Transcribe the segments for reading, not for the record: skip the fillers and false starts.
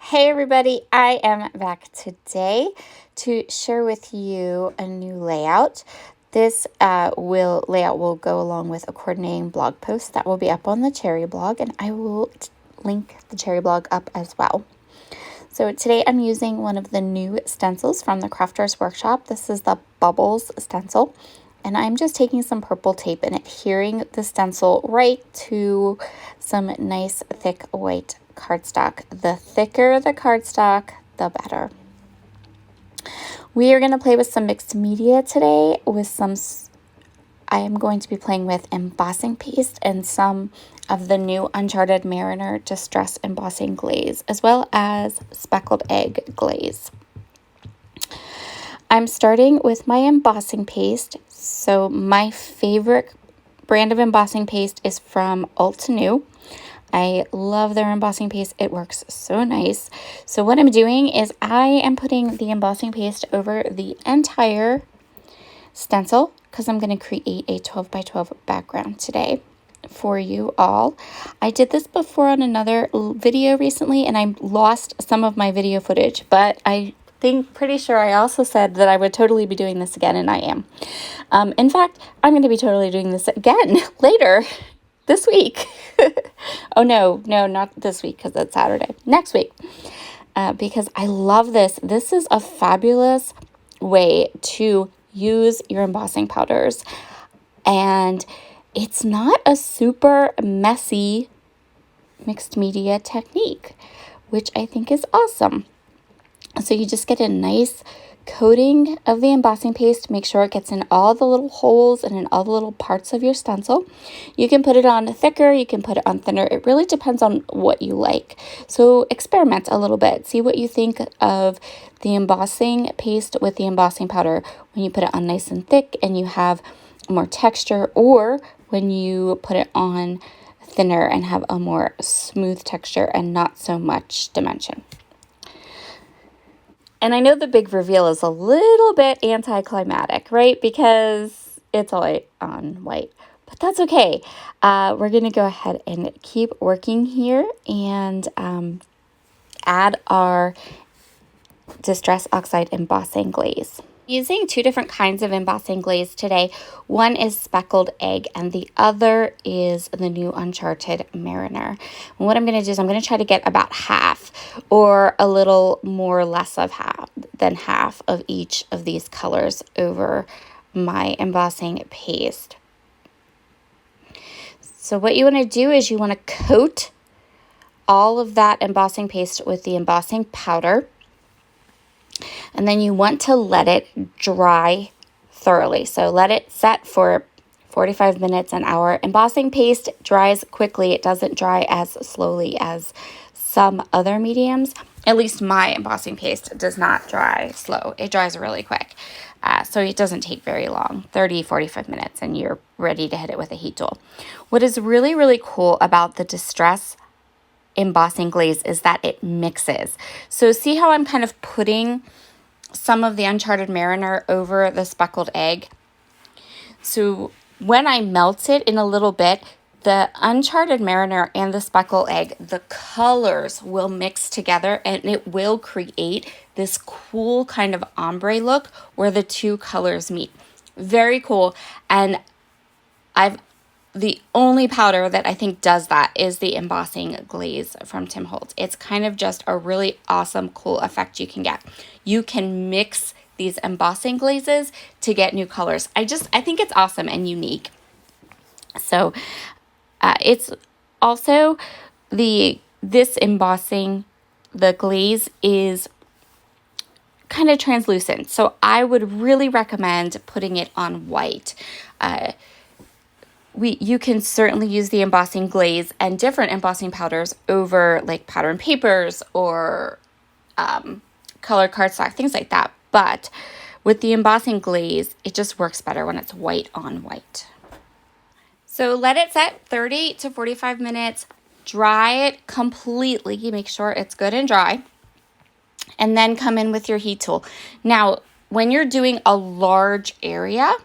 Hey everybody, I am back today to share with you a new layout. This layout will go along with a coordinating blog post that will be up on the Cherry blog, and I will link the Cherry blog up as well. So today I'm using one of the new stencils from the Crafters Workshop. This is the Bubbles stencil, and I'm just taking some purple tape and adhering the stencil right to some nice thick white cardstock. The thicker the cardstock, the better. We are going to play with some mixed media today I am going to be playing with embossing paste and some of the new Uncharted Mariner Distress Embossing Glaze, as well as speckled egg glaze. I'm starting with my embossing paste. So my favorite brand of embossing paste is from Altenew. I love their embossing paste. It works so nice. So what I'm doing is I am putting the embossing paste over the entire stencil because I'm going to create a 12 by 12 background today for you all. I did this before on another video recently and I lost some of my video footage, but pretty sure I also said that I would totally be doing this again, and I am. In fact, I'm going to be totally doing this again later this week. Oh, no, not this week because it's Saturday. Next week. Because I love this. This is a fabulous way to use your embossing powders. And it's not a super messy mixed media technique, which I think is awesome. So you just get a nice coating of the embossing paste. Make sure it gets in all the little holes and in all the little parts of your stencil. You can put it on thicker, you can put it on thinner. It really depends on what you like. So experiment a little bit. See what you think of the embossing paste with the embossing powder when you put it on nice and thick and you have more texture, or when you put it on thinner and have a more smooth texture and not so much dimension. And I know the big reveal is a little bit anticlimactic, right? Because it's all white on white, but that's okay. We're going to go ahead and keep working here and add our Distress Oxide embossing glaze. Using two different kinds of embossing glaze today. One is speckled egg and the other is the new Uncharted Mariner. And what I'm going to do is I'm going to try to get about half or a little more or less of half of each of these colors over my embossing paste. So what you want to do is you want to coat all of that embossing paste with the embossing powder. And then you want to let it dry thoroughly. So let it set for 45 minutes, an hour. Embossing paste dries quickly. It doesn't dry as slowly as some other mediums. At least my embossing paste does not dry slow. It dries really quick. So it doesn't take very long, 30-45 minutes, and you're ready to hit it with a heat tool. What is really, really cool about the Distress embossing glaze is that it mixes. So see how I'm kind of putting some of the Uncharted Mariner over the speckled egg? So when I melt it in a little bit, the Uncharted Mariner and the speckled egg, the colors will mix together and it will create this cool kind of ombre look where the two colors meet. Very cool. And the only powder that I think does that is the embossing glaze from Tim Holtz. It's kind of just a really awesome, cool effect you can get. You can mix these embossing glazes to get new colors. I think it's awesome and unique. So it's also this embossing, the glaze is kind of translucent. So I would really recommend putting it on white. You can certainly use the embossing glaze and different embossing powders over like pattern papers or colored cardstock, things like that. But with the embossing glaze, it just works better when it's white on white. So let it set 30 to 45 minutes. Dry it completely. Make sure it's good and dry. And then come in with your heat tool. Now, when you're doing a large area,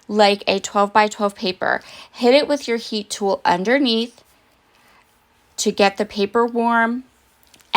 like a 12 by 12 paper, hit it with your heat tool underneath to get the paper warm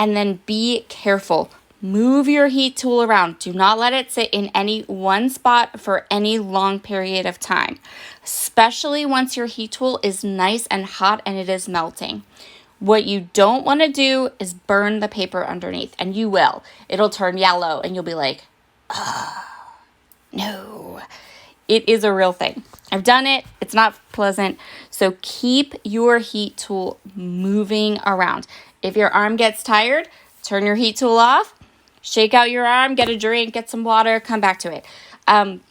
And then be careful. Move your heat tool around. Do not let it sit in any one spot for any long period of time, especially once your heat tool is nice and hot and it is melting. What you don't want to do is burn the paper underneath, and you will. It'll turn yellow and you'll be like, no. It is a real thing. I've done it. It's not pleasant. So keep your heat tool moving around. If your arm gets tired, turn your heat tool off, shake out your arm, get a drink, get some water, come back to it.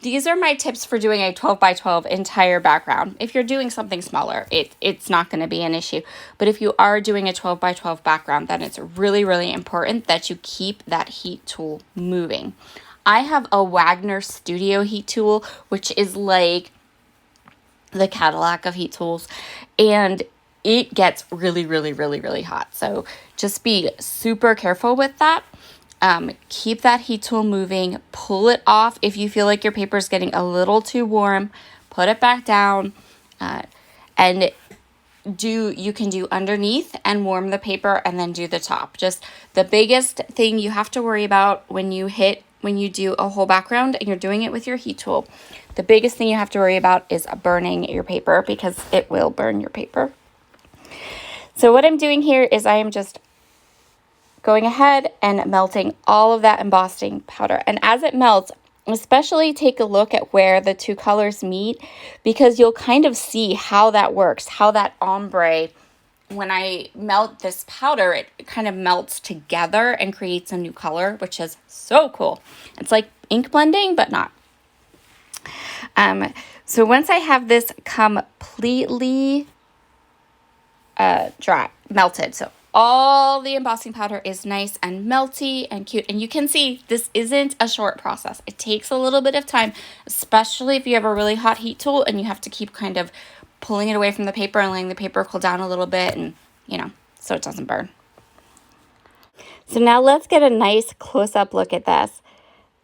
These are my tips for doing a 12 by 12 entire background. If you're doing something smaller, it's not going to be an issue. But if you are doing a 12 by 12 background, then it's really, really important that you keep that heat tool moving. I have a Wagner Studio heat tool, which is like the Cadillac of heat tools, and it gets really, really, really, really hot. So just be super careful with that. Keep that heat tool moving, pull it off. If you feel like your paper is getting a little too warm, put it back down, and you can do underneath and warm the paper and then do the top. Just the biggest thing you have to worry about when you do a whole background and you're doing it with your heat tool, the biggest thing you have to worry about is burning your paper, because it will burn your paper. So what I'm doing here is I am just going ahead and melting all of that embossing powder. And as it melts, especially take a look at where the two colors meet, because you'll kind of see how that works, how that ombre, when I melt this powder, it kind of melts together and creates a new color, which is so cool. It's like ink blending, but not. So once I have this completely melted, so all the embossing powder is nice and melty and cute. And you can see this isn't a short process. It takes a little bit of time, especially if you have a really hot heat tool and you have to keep kind of pulling it away from the paper and letting the paper cool down a little bit, and so it doesn't burn. So now let's get a nice close-up look at this.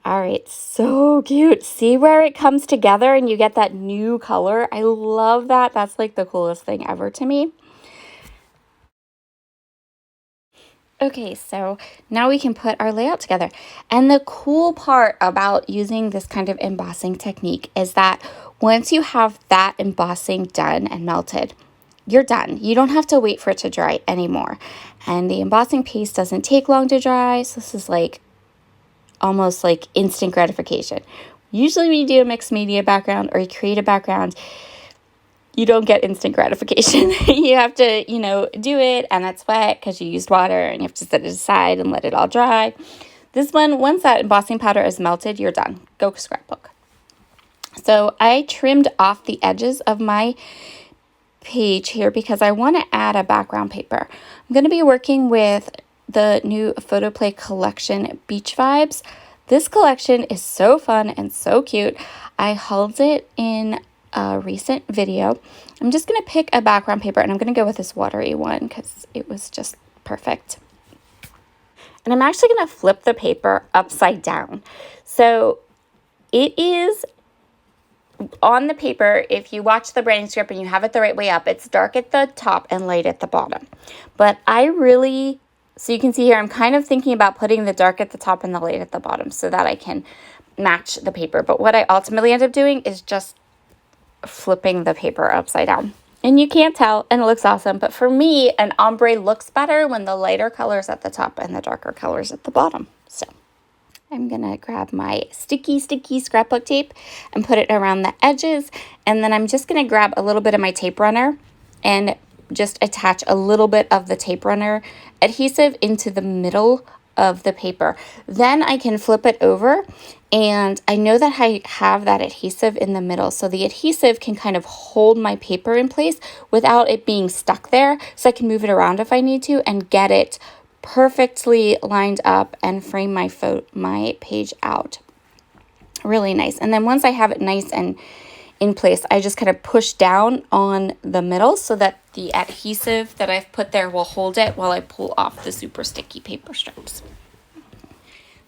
All right, so cute. See where it comes together and you get that new color? I love that. That's like the coolest thing ever to me. Okay, so now we can put our layout together. And the cool part about using this kind of embossing technique is that once you have that embossing done and melted, you're done. You don't have to wait for it to dry anymore. And the embossing paste doesn't take long to dry, so this is like almost like instant gratification. Usually when you do a mixed media background or you create a background, you don't get instant gratification. You have to, do it, and it's wet because you used water, and you have to set it aside and let it all dry. This one, once that embossing powder is melted, you're done. Go Scrapbook. So I trimmed off the edges of my page here because I want to add a background paper. I'm going to be working with the new Photoplay collection, Beach Vibes. This collection is so fun and so cute. I hauled it in a recent video. I'm just going to pick a background paper, and I'm going to go with this watery one because it was just perfect. And I'm actually going to flip the paper upside down. So it is on the paper, if you watch the branding script and you have it the right way up, it's dark at the top and light at the bottom. But so you can see here, I'm kind of thinking about putting the dark at the top and the light at the bottom so that I can match the paper. But what I ultimately end up doing is just flipping the paper upside down. And you can't tell, and it looks awesome. But for me, an ombre looks better when the lighter color's at the top and the darker color's at the bottom. So I'm going to grab my sticky scrapbook tape and put it around the edges. And then I'm just going to grab a little bit of my tape runner and just attach a little bit of the tape runner adhesive into the middle of the paper. Then I can flip it over, and I know that I have that adhesive in the middle, so the adhesive can kind of hold my paper in place without it being stuck there, so I can move it around if I need to and get it perfectly lined up and frame my page out. Really nice. And then once I have it nice and in place, I just kind of push down on the middle so that the adhesive that I've put there will hold it while I pull off the super sticky paper strips.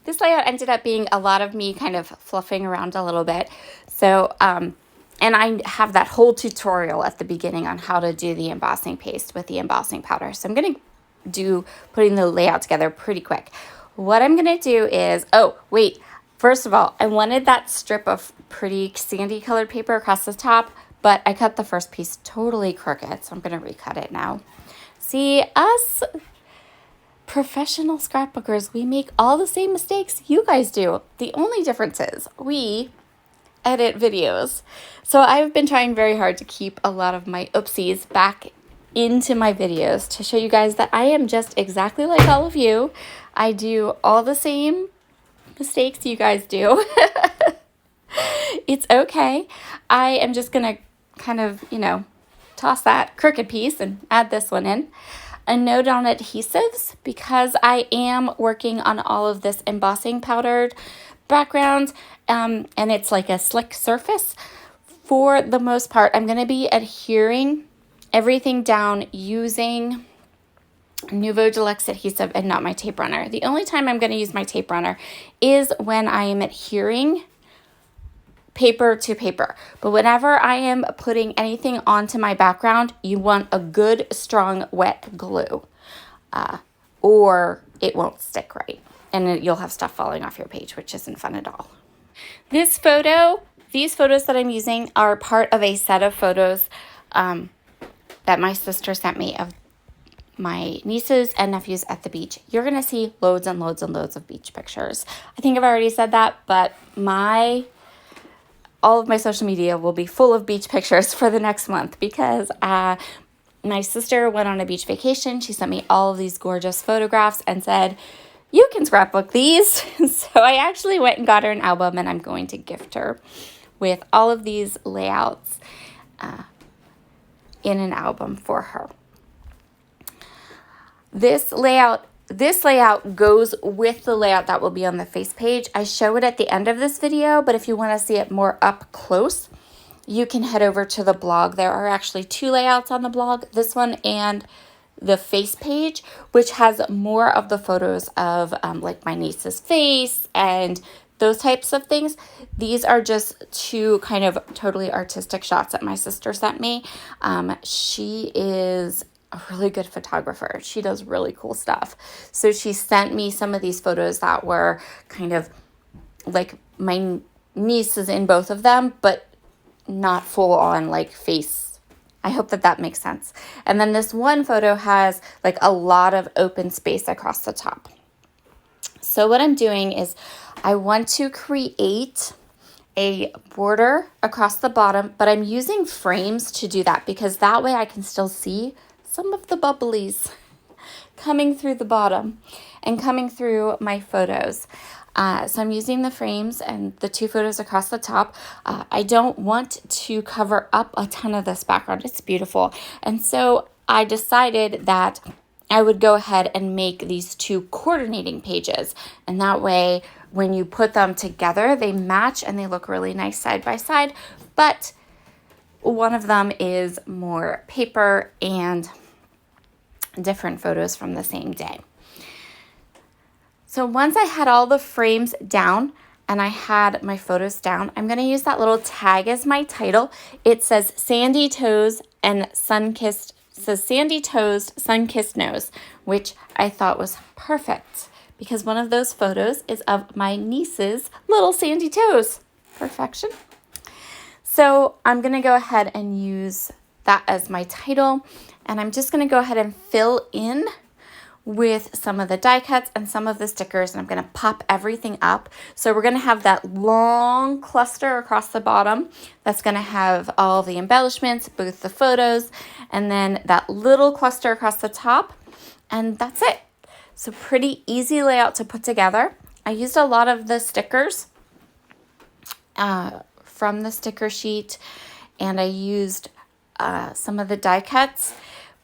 This layout ended up being a lot of me kind of fluffing around a little bit. So, and I have that whole tutorial at the beginning on how to do the embossing paste with the embossing powder. So I'm going to do putting the layout together pretty quick. What I'm going to do is, oh, wait. First of all, I wanted that strip of pretty sandy colored paper across the top, but I cut the first piece totally crooked, so I'm going to recut it now. See, us professional scrapbookers, we make all the same mistakes you guys do. The only difference is we edit videos. So I've been trying very hard to keep a lot of my oopsies back into my videos to show you guys that I am just exactly like all of you. I do all the same mistakes you guys do. It's okay. I am just going to kind of, toss that crooked piece and add this one in. A note on adhesives, because I am working on all of this embossing powdered background, and it's like a slick surface. For the most part, I'm going to be adhering everything down using Nouveau Deluxe adhesive and not my tape runner. The only time I'm going to use my tape runner is when I am adhering paper to paper. But whenever I am putting anything onto my background, you want a good, strong, wet glue, or it won't stick right. And you'll have stuff falling off your page, which isn't fun at all. These photos that I'm using are part of a set of photos that my sister sent me of my nieces and nephews at the beach. You're going to see loads and loads and loads of beach pictures. I think I've already said that, but all of my social media will be full of beach pictures for the next month because my sister went on a beach vacation. She sent me all of these gorgeous photographs and said, you can scrapbook these. So I actually went and got her an album, and I'm going to gift her with all of these layouts in an album for her. This layout goes with the layout that will be on the face page. I show it at the end of this video, but if you want to see it more up close, you can head over to the blog. There are actually 2 layouts on the blog, this one and the face page, which has more of the photos of like my niece's face and those types of things. These are just 2 kind of totally artistic shots that my sister sent me. She is a really good photographer. She does really cool stuff. So she sent me some of these photos that were kind of like my niece is in both of them, but not full on like face. I hope that makes sense. And then this one photo has like a lot of open space across the top. So what I'm doing is I want to create a border across the bottom, but I'm using frames to do that because that way I can still see some of the bubblies coming through the bottom and coming through my photos. So I'm using the frames and the 2 photos across the top. I don't want to cover up a ton of this background. It's beautiful. And so I decided that I would go ahead and make these 2 coordinating pages. And that way, when you put them together, they match and they look really nice side by side. But one of them is more paper and different photos from the same day. So once I had all the frames down and I had my photos down, I'm going to use that little tag as my title. It says Sandy Toes and Sunkissed, says Sandy Toes, Sunkissed Nose, which I thought was perfect because one of those photos is of my niece's little sandy toes. Perfection. So I'm going to go ahead and use that as my title. And I'm just going to go ahead and fill in with some of the die cuts and some of the stickers. And I'm going to pop everything up. So we're going to have that long cluster across the bottom. That's going to have all the embellishments, both the photos, and then that little cluster across the top. And that's it. So pretty easy layout to put together. I used a lot of the stickers from the sticker sheet, and I used some of the die cuts.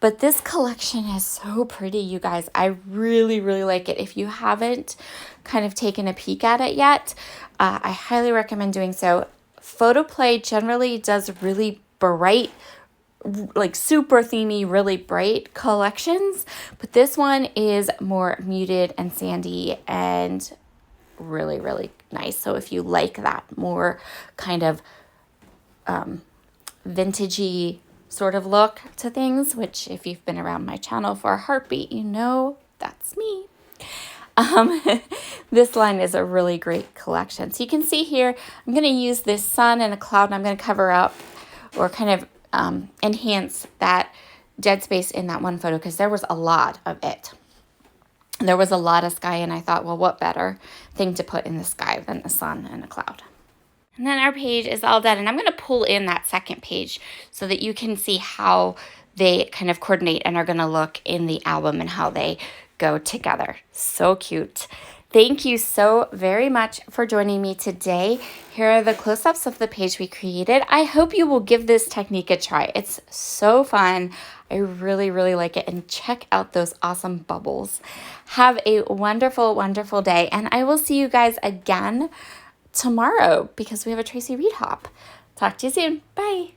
But this collection is so pretty, you guys. I really, really like it. If you haven't kind of taken a peek at it yet, I highly recommend doing so. Photoplay generally does really bright, like super themey, really bright collections. But this one is more muted and sandy and really, really nice. So if you like that more kind of vintagey, sort of look to things, which if you've been around my channel for a heartbeat, you know that's me. This line is a really great collection. So you can see here, I'm going to use this sun and a cloud, and I'm going to cover up or kind of enhance that dead space in that one photo because there was a lot of it. There was a lot of sky, and I thought, well, what better thing to put in the sky than the sun and a cloud? And then our page is all done, and I'm going to pull in that second page so that you can see how they kind of coordinate and are going to look in the album and how they go together. So cute. Thank you so very much for joining me today. Here are the close-ups of the page we created. I hope you will give this technique a try. It's so fun. I really, really like it. And check out those awesome bubbles. Have a wonderful, wonderful day. And I will see you guys again tomorrow because we have a Tracy Reed hop. Talk to you soon. Bye.